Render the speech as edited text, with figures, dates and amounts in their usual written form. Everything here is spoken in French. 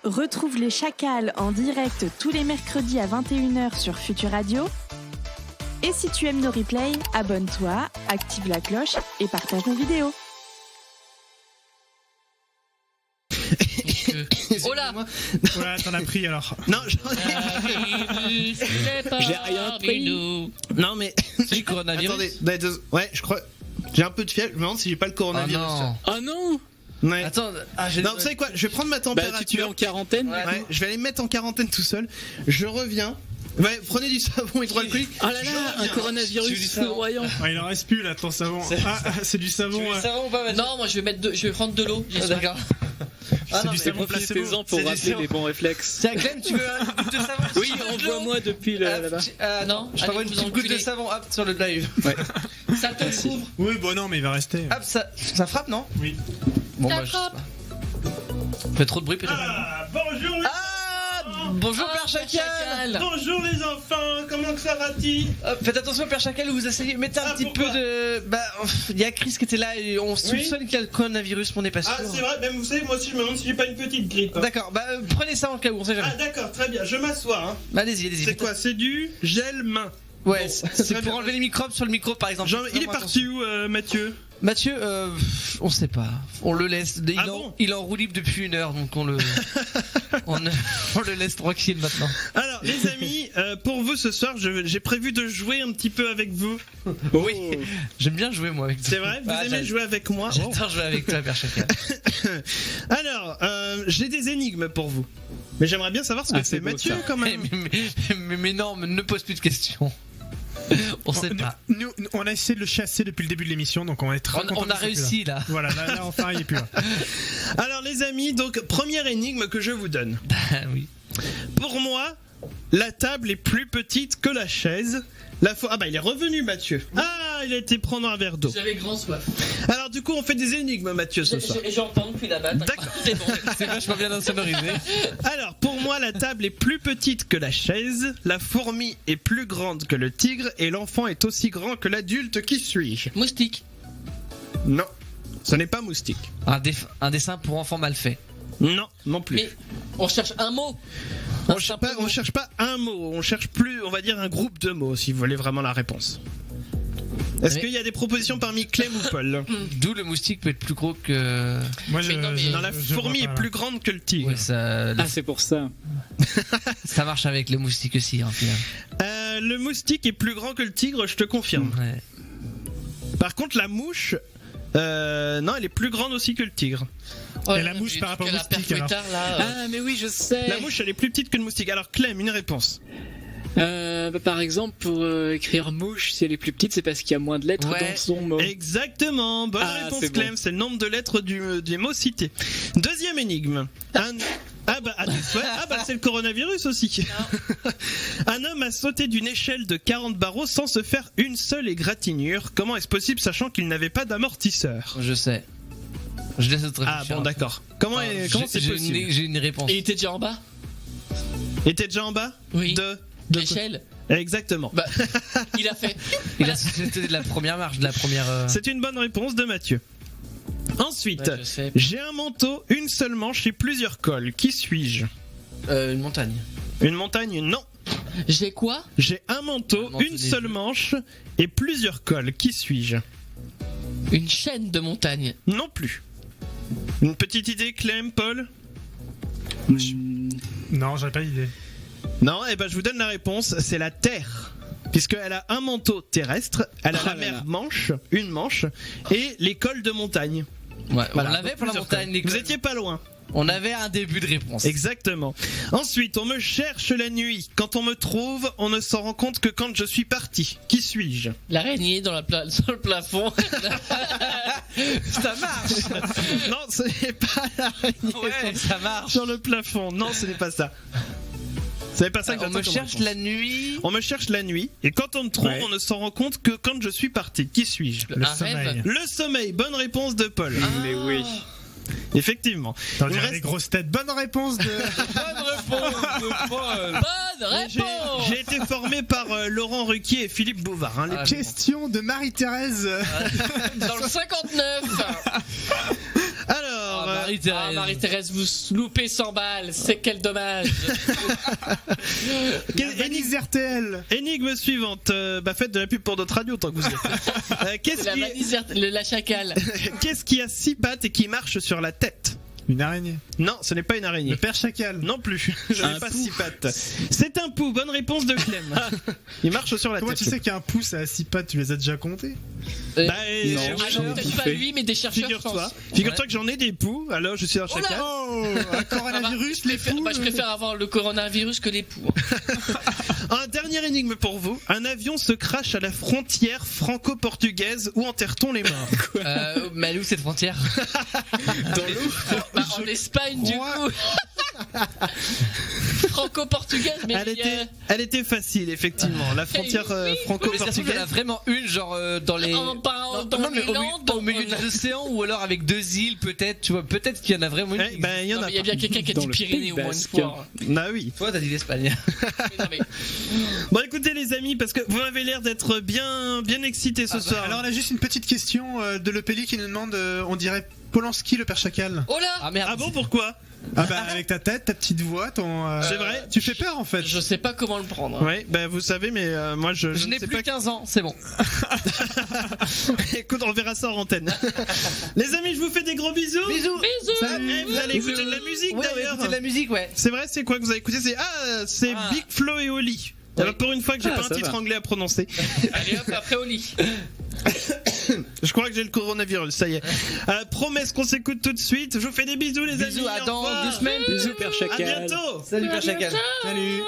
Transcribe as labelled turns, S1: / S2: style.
S1: Retrouve les Chacals en direct tous les mercredis à 21h sur Futur Radio. Et si tu aimes nos replays, abonne-toi, active la cloche et partage nos vidéos.
S2: Oh là!
S3: Voilà, t'en as pris alors.
S4: Non, j'ai rien pris. Non, mais.
S2: C'est le coronavirus.
S4: Attendez, ouais, je crois. J'ai un peu de fièvre, je me demande si j'ai pas le coronavirus.
S2: Ah non!
S4: Ouais.
S2: Attends,
S4: non, vous savez quoi? Je vais prendre ma température.
S5: Tu te mets en quarantaine?
S4: Ouais, je vais aller me mettre en quarantaine tout seul. Je reviens. Ouais, prenez du savon hydroalcoolique.
S5: Ah là là, un coronavirus foudroyant.
S3: Ah, il en reste plus là, ton savon. C'est du savon.
S2: Non, moi je vais prendre de l'eau.
S4: D'accord.
S5: C'est profitez-en pour rappeler les bons réflexes.
S2: Tiens, Clem, tu veux un goutte de savon?
S5: Oui, envoie-moi depuis là-bas.
S2: Non,
S4: je t'envoie une petite goutte de savon hop sur le live.
S5: Ouais.
S2: Ça te couvre.
S3: Oui, bon, non, mais il va rester.
S4: Hop, ça frappe, non?
S3: Oui.
S2: Bon, bah, je sais pas. Fait trop de bruit peut-être.
S3: Bonjour les
S4: Bonjour Père Chacal.
S3: Bonjour les enfants, comment que ça va-t-il?
S4: Faites attention Père Chacal, vous asseyez, mettez un petit peu de... Bah, il y a Chris qui était là et on soupçonne qu'il y a le coronavirus, mais on n'est pas sûr.
S3: Ah c'est vrai, même vous savez, moi aussi je me demande si j'ai pas une petite grippe.
S4: D'accord, bah prenez ça en cas où, on sait jamais.
S3: Ah d'accord, très bien, je m'assois. Hein.
S4: Allez-y.
S3: C'est quoi? C'est du gel main.
S4: Ouais,
S3: Bon,
S4: c'est
S3: très
S4: pour
S3: bien.
S4: enlever les microbes sur le micro par exemple.
S3: Il est parti où Mathieu?
S4: Mathieu, on sait pas. On le laisse. Il est en roue libre depuis 1 heure, donc on le laisse tranquille maintenant.
S3: Alors les amis, pour vous ce soir, j'ai prévu de jouer un petit peu avec vous.
S4: Oui, j'aime bien jouer moi avec toi.
S3: C'est vrai? Vous aimez jouer avec moi?
S4: J'adore jouer avec toi, Père Chacal.
S3: Alors, j'ai des énigmes pour vous. Mais j'aimerais bien savoir ce que c'est
S5: beau,
S3: Mathieu
S5: ça.
S3: quand même.
S4: Mais non, ne pose plus de questions. On sait pas.
S3: Nous, on a essayé de le chasser depuis le début de l'émission, donc on va être très contents
S4: On a
S3: qu'il soit
S4: réussi
S3: plus là.
S4: là.
S3: Voilà, là enfin il est plus là. Alors les amis, donc première énigme que je vous donne.
S4: Ah oui.
S3: Pour moi, la table est plus petite que la chaise. Ah bah il est revenu Mathieu. Ah, il a été prendre un verre d'eau.
S2: J'avais grand soif.
S3: Alors du coup on fait des énigmes Mathieu ce soir.
S2: J'entends depuis là-bas.
S3: D'accord.
S2: C'est bon.
S4: C'est vachement bien insonorisé.
S3: Alors pour moi la table est plus petite que la chaise, la fourmi est plus grande que le tigre et l'enfant est aussi grand que l'adulte. Qui suis-je?
S2: Moustique.
S3: Non, ce n'est pas moustique.
S4: Un dessin pour enfants mal fait.
S3: Non, non plus.
S2: Mais on cherche un mot.
S3: On cherche pas un mot, on cherche plus, on va dire un groupe de mots si vous voulez vraiment la réponse. Est-ce qu'il y a des propositions parmi Clem ou Paul?
S4: D'où le moustique peut être plus gros que...
S3: Moi
S2: non,
S3: la fourmi est plus grande que le tigre.
S4: Ouais, ça...
S5: Ah, c'est pour ça.
S4: Ça marche avec le moustique aussi, en final.
S3: Le moustique est plus grand que le tigre, je te confirme.
S4: Ouais.
S3: Par contre, la mouche, non, elle est plus grande aussi que le tigre.
S2: Ouais,
S3: et la mouche par rapport au
S2: la
S3: moustique alors.
S5: Ah, mais oui, je sais.
S3: La mouche, elle est plus petite que le moustique. Alors Clem, une réponse.
S5: Par exemple, pour écrire mouche, si elle est plus petite, c'est parce qu'il y a moins de lettres dans son mot.
S3: Exactement, bonne réponse
S5: c'est
S3: Clem,
S5: bon.
S3: c'est le nombre de lettres du mot cité. Deuxième énigme. Ah bah c'est le coronavirus aussi. Un homme a sauté d'une échelle de 40 barreaux sans se faire une seule égratignure. Comment est-ce possible sachant qu'il n'avait pas d'amortisseur?
S4: Je sais. Je laisse autre
S3: Ah bon d'accord. Comment c'est possible?
S4: J'ai une réponse.
S2: Et il était déjà en bas?
S3: Il était déjà en bas?
S2: Oui.
S3: De
S2: L'échelle?
S3: Exactement.
S2: Bah, il a fait.
S4: Il a sauté de la première marche, de la première...
S3: C'est une bonne réponse de Mathieu. Ensuite,
S2: Ouais, je sais.
S3: j'ai un manteau, une seule manche et plusieurs cols. Qui suis-je?
S4: Une montagne.
S3: Une montagne? Non.
S2: J'ai quoi?
S3: J'ai un manteau, une
S4: des
S3: seule
S4: yeux.
S3: manche et plusieurs cols. Qui suis-je?
S2: Une chaîne de montagne.
S3: Non plus. Une petite idée, Clem, Paul?
S6: Non, j'avais pas d'idée.
S3: Non, eh ben je vous donne la réponse, c'est la Terre. Puisqu'elle a un manteau terrestre, elle a la mer manche, une manche, et les cols de montagne.
S4: Ouais,
S3: Voilà,
S4: on l'avait pour la
S3: plusieurs
S4: montagne.
S3: cols.
S4: les
S3: Vous
S4: cols.
S3: étiez pas loin.
S4: On avait un début de réponse.
S3: Exactement. Ensuite, on me cherche la nuit. Quand on me trouve, on ne s'en rend compte que quand je suis parti. Qui suis-je?
S2: L'araignée sur le plafond.
S4: Ça marche.
S3: Non, ce n'est pas l'araignée
S4: Ouais, ça marche.
S3: sur le plafond. Non, ce n'est pas ça. Ce n'est pas ça que
S4: On
S3: j'attends
S4: me
S3: comme
S4: cherche
S3: réponse.
S4: la nuit.
S3: On me cherche la nuit. Et quand on me trouve,
S5: Ouais.
S3: on ne s'en rend compte que quand je suis parti. Qui suis-je?
S6: Le
S2: Un
S6: sommeil.
S2: rêve.
S3: Le sommeil. Bonne réponse de Paul.
S5: Mais oui.
S3: Effectivement.
S6: T'en
S3: Il me
S6: dirais
S3: reste-
S6: les grosses têtes. Bonne réponse de.
S4: Bonne réponse de Paul.
S2: Bonne
S3: J'ai
S2: réponse.
S3: été formé par Laurent Ruquier et Philippe Bouvard. Hein, les
S4: Ah,
S6: Question de Marie-Thérèse.
S2: Dans le 59.
S3: Alors,
S4: Marie-Thérèse, Marie-Thérèse.
S5: Marie-Thérèse, vous loupez 100 balles, c'est quel dommage.
S6: Vanix RTL.
S3: Énigme suivante. Faites de la pub pour d'autres radios tant que vous y êtes.
S5: La chacale.
S3: Qu'est-ce qui a 6 pattes et qui marche sur la tête?
S6: Une araignée.
S3: Non, ce n'est pas une araignée.
S6: Le père chacal.
S3: Non plus. J'avais pas 6 pattes. C'est un pou. Bonne réponse de Clem. Il marche sur la
S6: Comment
S3: tête.
S6: tu sais qu'un pouce a 6 pattes, tu les as déjà comptés?
S3: Bah,
S5: Non, peut-être pas lui, mais des chercheurs.
S3: Figure-toi que j'en ai des poux. Alors je suis un chacal.
S6: Oh, un coronavirus, les fous.
S5: Je préfère avoir le coronavirus que les poux.
S3: Un dernier énigme pour vous. Un avion se crache à la frontière franco-portugaise. Où enterre-t-on les morts?
S4: Mais elle est où cette frontière?
S5: Dans l'eau. En Espagne, du coup. Franco-portugaise, mais
S3: elle était facile, effectivement. La frontière
S4: Mais ça se trouve,
S3: franco-portugaise.
S4: il y en a vraiment une, genre dans les.
S5: dans les Landes,
S4: au milieu de l'océan, ou alors avec 2 îles, peut-être. Tu vois, peut-être qu'il y en a vraiment une.
S3: Il y en a.
S5: Il y a bien quelqu'un qui a dit Pyrénées au moins une fois.
S3: Ah oui.
S4: Toi, t'as dit l'Espagne.
S3: Bon, écoutez les amis, parce que vous m'avez l'air d'être bien excités ce soir.
S6: Alors, on a juste une petite question de Lepelli qui nous demande, on dirait Polanski, le père chacal.
S5: Oh là!
S4: Ah merde.
S3: Ah bon, pourquoi?
S6: Avec ta tête, ta petite voix, ton.
S3: C'est vrai.
S6: Tu fais peur en fait.
S5: Je sais pas comment le prendre.
S3: Ouais, vous savez, mais moi je
S4: Je
S3: ne
S4: n'ai
S3: sais
S4: plus
S3: pas.
S4: 15 ans, c'est bon.
S3: Écoute, on verra ça en antenne. Les amis, je vous fais des gros bisous.
S4: Bisous.
S3: Vous allez écouter de la musique
S4: Ouais,
S3: d'ailleurs.
S4: écouter de la musique, ouais.
S3: C'est vrai, c'est quoi que vous avez écouté? C'est Big Flo et Oli. Alors pour une fois que j'ai pas un titre anglais à prononcer.
S5: Allez hop, après au lit.
S3: Je crois que j'ai le coronavirus, ça y est. Promesse qu'on s'écoute tout de suite. Je vous fais des bisous les amis.
S4: Bisous, à dans 2 semaines.
S5: Bisous, Père
S3: À
S5: Chacal.
S3: bientôt.
S4: Salut, Père Chacal.
S6: Salut.